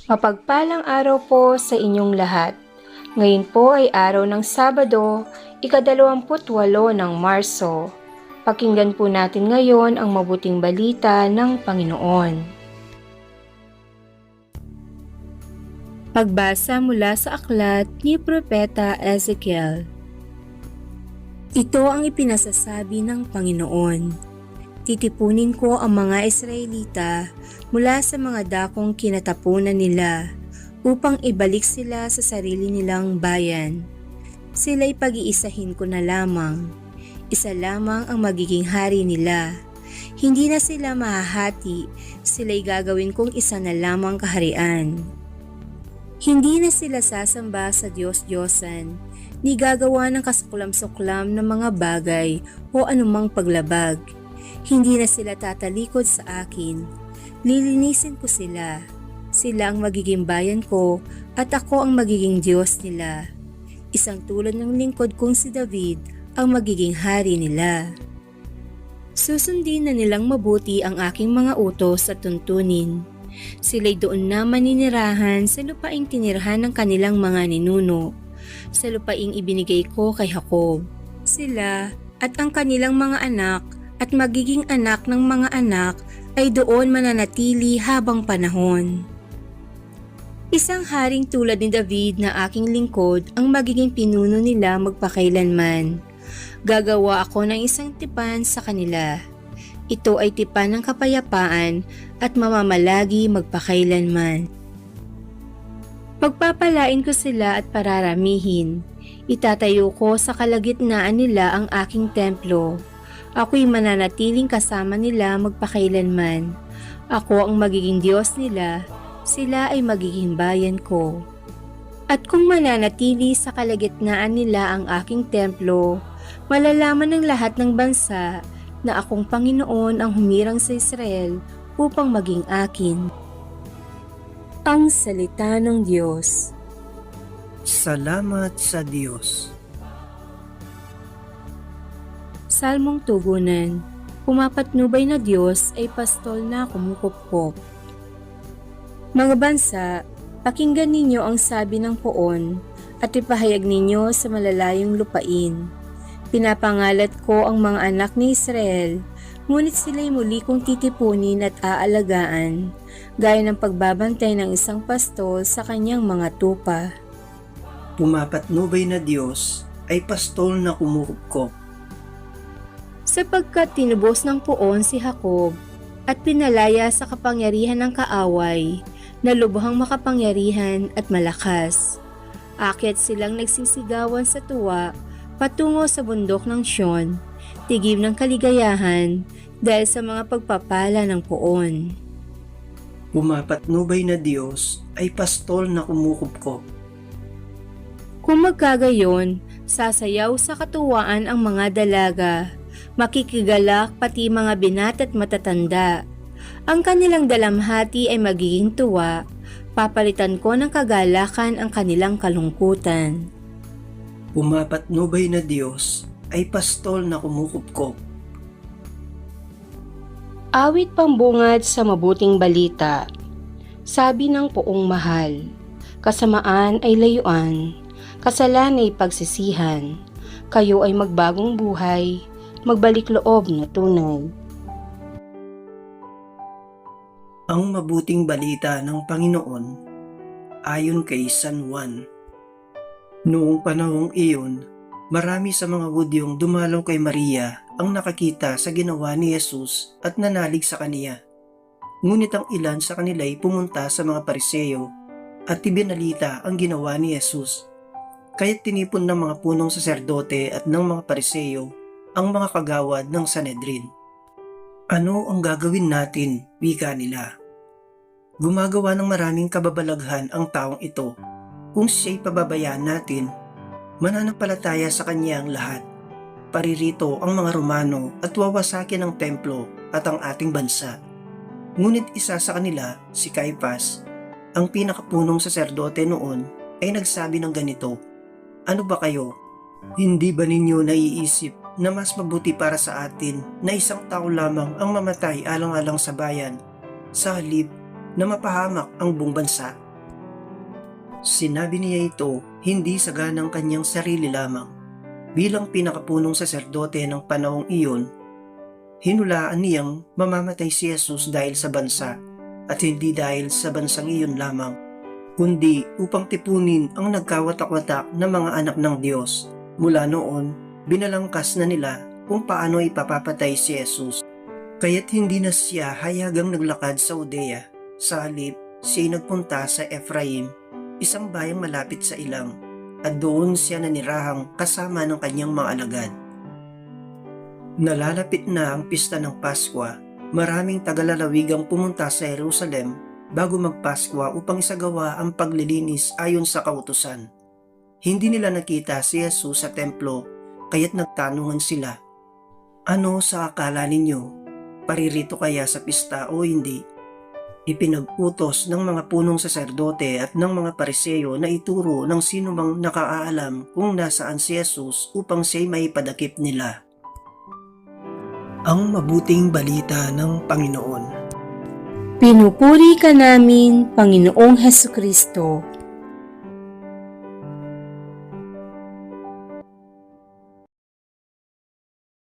Mapagpalang araw po sa inyong lahat. Ngayon po ay araw ng Sabado, ika-28 ng Marso. Pakinggan po natin ngayon ang mabuting balita ng Panginoon. Pagbasa mula sa aklat ni Propeta Ezekiel. Ito ang ipinasasabi ng Panginoon. Titipunin ko ang mga Israelita mula sa mga dakong kinatapunan nila upang ibalik sila sa sarili nilang bayan. Sila'y pag-iisahin ko na lamang. Isa lamang ang magiging hari nila. Hindi na sila mahahati, sila'y gagawin kong isa na lamang kaharian. Hindi na sila sasamba sa Diyos-Diyosan, ni gagawa ng kasuklam-suklam ng mga bagay o anumang paglabag. Hindi na sila tatalikod sa akin. Lilinisin ko sila. Sila ang magiging bayan ko at ako ang magiging Diyos nila. Isang tulad ng lingkod kong si David ang magiging hari nila. Susundin na nilang mabuti ang aking mga utos at tuntunin. Sila'y doon na maninirahan sa lupaing tinirhan ng kanilang mga ninuno, sa lupaing ibinigay ko kay Jacob. Sila at ang kanilang mga anak at magiging anak ng mga anak ay doon mananatili habang panahon. Isang haring tulad ni David na aking lingkod ang magiging pinuno nila magpakailanman. Gagawa ako ng isang tipan sa kanila. Ito ay tipan ng kapayapaan at mamamalagi magpakailanman. Pagpapalain ko sila at pararamihin. Itatayo ko sa kalagitnaan nila ang aking templo. Ako'y mananatiling kasama nila magpakailanman. Ako ang magiging Diyos nila, sila ay magiging bayan ko. At kung mananatili sa kalagitnaan nila ang aking templo, malalaman ng lahat ng bansa na akong Panginoon ang humirang sa Israel upang maging akin. Ang Salita ng Diyos. Salamat sa Diyos. Salmong Tugunan. Pumapatnubay na Diyos ay pastol na kumukupkop. Mga bansa, pakinggan ninyo ang sabi ng poon at ipahayag ninyo sa malalayong lupain. Pinapangalat ko ang mga anak ni Israel, ngunit sila'y muli kong titipunin at aalagaan, gaya ng pagbabantay ng isang pastol sa kanyang mga tupa. Pumapatnubay na Diyos ay pastol na kumukupkop. Sapagkat tinubos ng poon si Jacob at pinalaya sa kapangyarihan ng kaaway na lubhang makapangyarihan at malakas. Akyat silang nagsisigawan sa tuwa patungo sa bundok ng Sion, tigib ng kaligayahan dahil sa mga pagpapala ng poon. Pumapatnubay na Diyos ay pastol na kumukupkop. Kung magkagayon, sasayaw sa katuwaan ang mga dalaga, makikigalak pati mga binat at matatanda. Ang kanilang dalamhati ay magiging tuwa, papalitan ko ng kagalakan ang kanilang kalungkutan. Pumapatnubay na Diyos ay pastol na kumukupkop. Awit pambungad sa mabuting balita. Sabi ng poong mahal, kasamaan ay layuan, kasalan ay pagsisihan, kayo ay magbagong buhay, magbalik loob na tunay. Ang mabuting balita ng Panginoon ayon kay San Juan. Noong panahong iyon, marami sa mga Hudyong dumalaw kay Maria ang nakakita sa ginawa ni Jesus at nanalig sa kaniya. Ngunit ang ilan sa kanila ay pumunta sa mga Pariseo at ibinalita ang ginawa ni Jesus. Kaya't tinipon ng mga punong saserdote at ng mga Pariseo ang mga kagawad ng Sanhedrin. Ano ang gagawin natin? Wika nila. Gumagawa ng maraming kababalaghan ang taong ito. Kung siya'y pababayaan natin, mananampalataya sa kanya ang lahat. Paririto ang mga Romano at wawasakin ang templo at ang ating bansa. Ngunit isa sa kanila, si Caiphas, ang pinakapunong saserdote noon, ay nagsabi ng ganito, "Ano ba kayo? Hindi ba ninyo naiisip na mas mabuti para sa atin na isang tao lamang ang mamatay alang-alang sa bayan, sa halip na mapahamak ang buong bansa?" Sinabi niya ito hindi sa ganang kanyang sarili lamang. Bilang pinakapunong saserdote ng panahong iyon, hinulaan niyang mamamatay si Jesus dahil sa bansa at hindi dahil sa bansang iyon lamang, kundi upang tipunin ang nagkawatak-watak na mga anak ng Diyos. Mula noon, binalangkas na nila kung paano ipapapatay si Jesus. Kaya't hindi na siya hayagang naglakad sa Judea. Sa halip, siya'y nagpunta sa Ephraim, isang bayang malapit sa ilang, at doon siya nanirahang kasama ng kanyang mga alagad. Nalalapit na ang pista ng Paskwa. Maraming tagalalawigang pumunta sa Jerusalem bago magpaskwa upang isagawa ang paglilinis ayon sa kautusan. Hindi nila nakita si Jesus sa templo, kaya't nagtanungan sila, "Ano sa akala ninyo? Paririto kaya sa pista o hindi?" Ipinag-utos ng mga punong saserdote at ng mga Pariseo na ituro ng sino mang nakaalam kung nasaan si Jesus upang siya'y maipadakip nila. Ang mabuting balita ng Panginoon. Pinupuri ka namin, Panginoong Hesukristo.